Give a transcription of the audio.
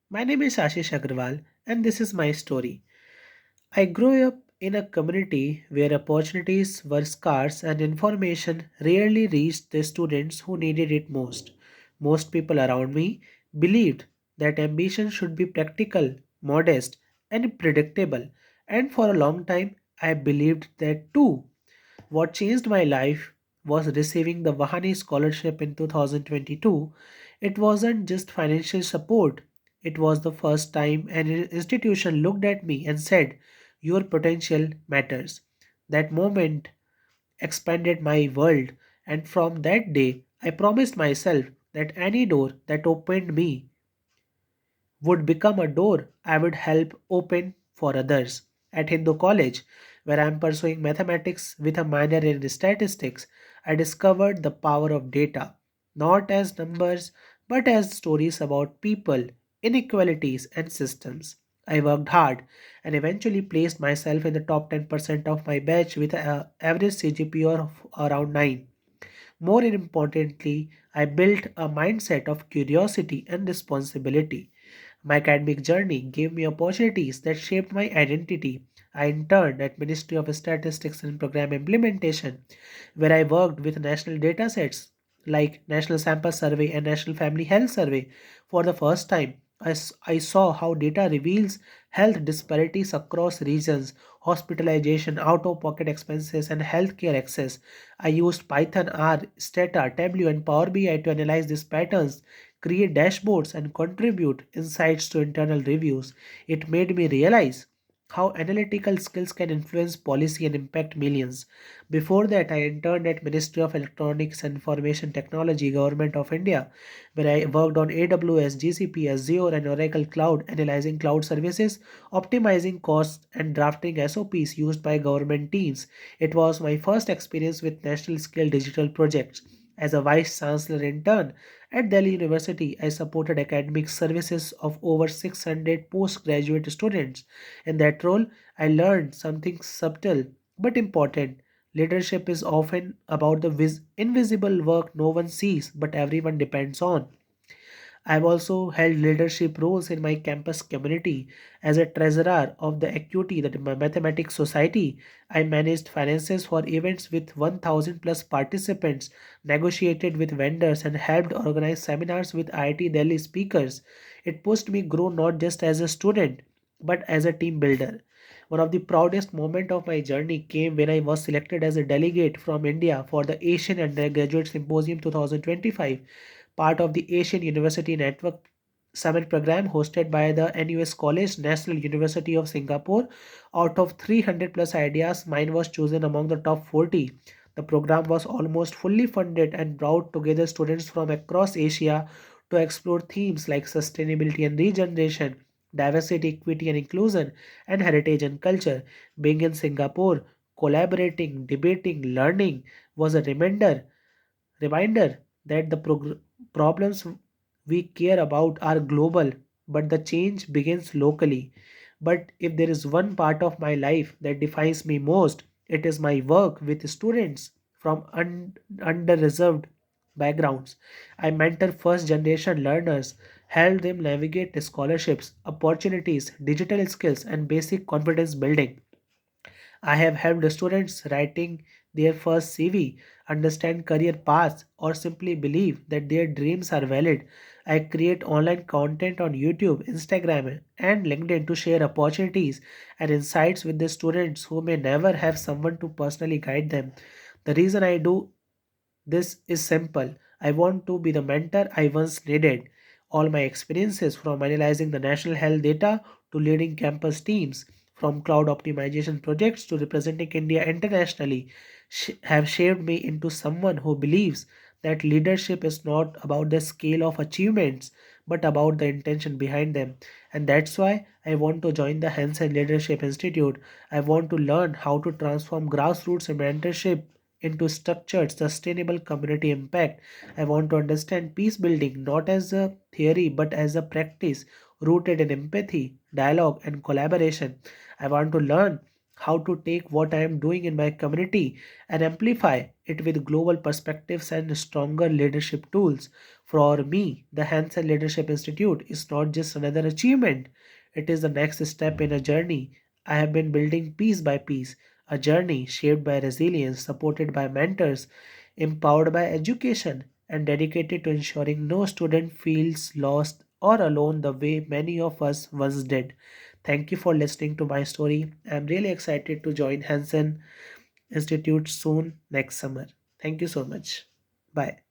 My name is Ashish Agrawal, and this is my story. I grew up in a community where opportunities were scarce and information rarely reached the students who needed it most. Most people around me believed that ambition should be practical, modest, and predictable, and for a long time I believed that too. What changed my life was receiving the Vahani Scholarship in 2022. It wasn't just financial support, it was the first time an institution looked at me and said, "Your potential matters." That moment expanded my world, and from that day, I promised myself that any door that opened me would become a door I would help open for others. At Hindu College, where I am pursuing mathematics with a minor in statistics, I discovered the power of data, not as numbers, but as stories about people, inequalities, and systems. I worked hard and eventually placed myself in the top 10% of my batch with an average CGPA of around 9. More importantly, I built a mindset of curiosity and responsibility. My academic journey gave me opportunities that shaped my identity. I interned at Ministry of Statistics and Program Implementation, where I worked with national data sets like National Sample Survey and National Family Health Survey. For the first time, I saw how data reveals health disparities across regions, hospitalization, out of pocket expenses, and healthcare access. I used Python, R, Stata, Tableau, and Power BI to analyze these patterns, create dashboards, and contribute insights to internal reviews. It made me realize how analytical skills can influence policy and impact millions. Before that, I interned at Ministry of Electronics and Information Technology, Government of India, where I worked on AWS, GCP, Azure, and Oracle Cloud, analyzing cloud services, optimizing costs, and drafting SOPs used by government teams. It was my first experience with national scale digital projects. As a vice chancellor intern at Delhi University, I supported academic services of over 600 postgraduate students. In that role, I learned something subtle but important. Leadership is often about the invisible work no one sees but everyone depends on. I've also held leadership roles in my campus community. As a treasurer of the Acuity, the Mathematics Society, I managed finances for events with 1000 plus participants, negotiated with vendors, and helped organize seminars with IIT Delhi speakers. It pushed me grow not just as a student, but as a team builder. One of the proudest moments of my journey came when I was selected as a delegate from India for the Asian Undergraduate Symposium 2025, part of the Asian University Network Summit program hosted by the NUS College National University of Singapore. Out of 300 plus ideas, mine was chosen among the top 40. The program was almost fully funded and brought together students from across Asia to explore themes like sustainability and regeneration, diversity, equity and inclusion, and heritage and culture. Being in Singapore, collaborating, debating, learning was a reminder that the problems we care about are global, but the change begins locally. But if there is one part of my life that defines me most, it is my work with students from under-reserved backgrounds. I mentor first generation learners, help them navigate scholarships, opportunities, digital skills, and basic confidence building. I have helped students writing their first CV, understand career paths, or simply believe that their dreams are valid. I create online content on YouTube, Instagram, and LinkedIn to share opportunities and insights with the students who may never have someone to personally guide them. The reason I do this is simple. I want to be the mentor I once needed. All my experiences, from analyzing the national health data to leading campus teams, from cloud optimization projects to representing India internationally, have shaped me into someone who believes that leadership is not about the scale of achievements but about the intention behind them. And that's why I want to join the Hansen Leadership Institute. I want to learn how to transform grassroots mentorship into structured, sustainable community impact. I want to understand peace building not as a theory but as a practice rooted in empathy, dialogue, and collaboration. I want to learn how to take what I am doing in my community and amplify it with global perspectives and stronger leadership tools. For me, the Hansen Leadership Institute is not just another achievement, it is the next step in a journey I have been building piece by piece, a journey shaped by resilience, supported by mentors, empowered by education, and dedicated to ensuring no student feels lost or alone the way many of us once did. Thank you for listening to my story. I'm really excited to join Hansen Institute soon next summer. Thank you so much. Bye.